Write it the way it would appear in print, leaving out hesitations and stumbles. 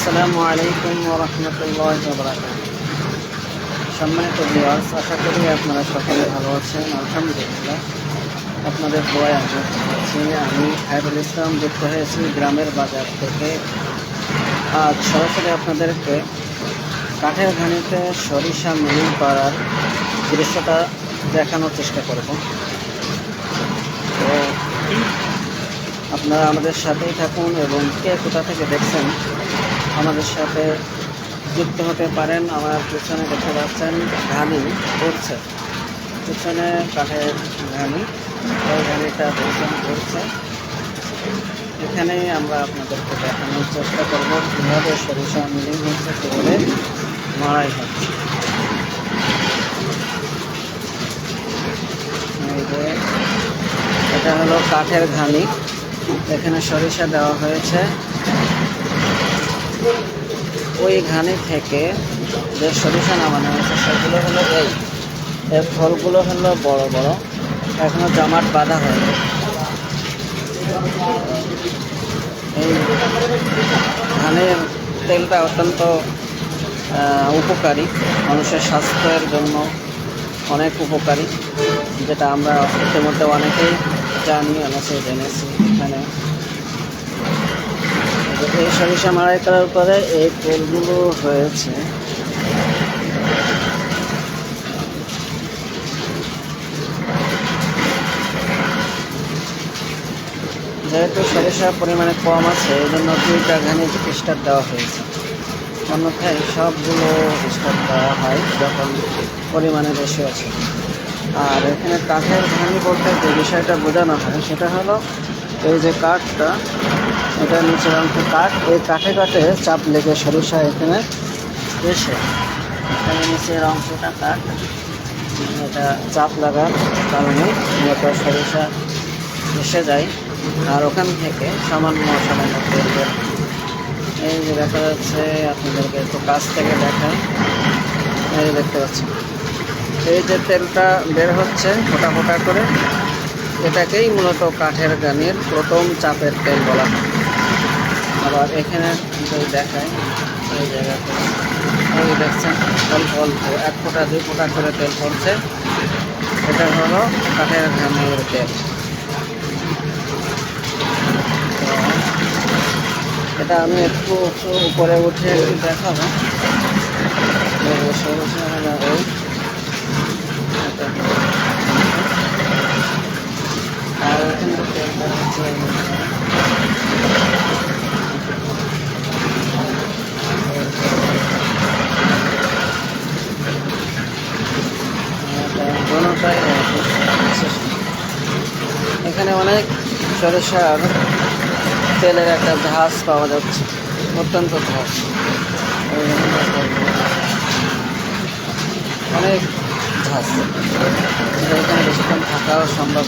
আসসালামু আলাইকুম ওয়া রাহমাতুল্লাহি ওয়া বারাকাতুহু। সম্মানিত ভিউয়ার্স, আশা করি আপনারা সকলে ভালো আছেন। আলহামদুলিল্লাহ, আপনাদের দোয়ায় আমি ভালো আছি। আমি খায়রুল ইসলাম যুক্ত হয়েছি গ্রামের বাজার থেকে। আজ সরাসরি আপনাদেরকে কাঠের ঘানিতে সরিষা মিলিং করার দৃশ্যটা দেখানোর চেষ্টা করব। তো আপনারা আমাদের সাথেই থাকুন এবং কে কোথা থেকে দেখছেন আমাদের সাথে যুক্ত হতে পারেন। আমার পিছনে দেখতে পাচ্ছেন ঘানি করছে, পিছনে কাঠের ঘানি, ওই ঘানিটা পিছনে করছে। এখানেই আমরা আপনাদেরকে দেখানোর চেষ্টা করব কীভাবে সরিষা মিলিং হচ্ছে, কীভাবে মাড়াই হচ্ছে। এটা হলো কাঠের ঘানি, এখানে সরিষা দেওয়া হয়েছে। ওই ঘানি থেকে যে সরিষা নামানো হয়েছে সেগুলো হলো এই ফলগুলো হলো বড় বড়, এখনো জমাট বাঁধা হয়নি। এই ধানের তেলটা অত্যন্ত উপকারী, মানুষের স্বাস্থ্যের জন্য অনেক উপকারী, যেটা আমরা ইতিমধ্যে অনেকেই জানি, অনেকেই জেনেছি। এখানে এই সরিষা মাড়াই করার পরে এই তেলগুলো হয়েছে। যেহেতু সরিষার পরিমাণে কম আছে, এই জন্য দুইটা ঘানি স্টার দেওয়া হয়েছে, অন্যথায় সবগুলো স্টার দেওয়া হয় যখন পরিমাণে বেশি আছে। আর এখানে কাঠের ঘানি বলতে যে বিষয়টা বোঝানো হয় সেটা হলো এই যে কাঠটা, এটা নিচের অংশ কাঠ, এই কাঠে কাঠে চাপ লেগে সরিষা এখানে এসে, এখানে নিচের অংশটা কাঠ, এটা চাপ লাগার কারণে মূলত সরিষা এসে যায়। আর ওখান থেকে সামান্য সামান্য তেল বের, এই যে দেখা যাচ্ছে, আপনাদেরকে একটু কাছ থেকে দেখায়, এই দেখতে পাচ্ছেন এই যে তেলটা বের হচ্ছে ফোটা ফোটা করে, এটাকেই মূলত কাঠের ঘানির প্রথম চাপের তেল বলা হয়। আবার এখানে দেখায় এই জায়গাতে, এই দেখছেন অল্প অল্প 1 ফোঁটা 2 ফোঁটা করে তেল পড়ছে, এটা হলো কাঠের ঘানির তেল। এটা আমি একটু উপরে উঠে একটু দেখাবো। আর এখানে তেলটা হচ্ছে এখানে অনেক সরিষার তেলের একটা ঝাঁজ পাওয়া যাচ্ছে, অত্যন্ত ঝাঁজ, অনেক ঝাঁজ। এখানে বেশিক্ষণ থাকাও সম্ভব।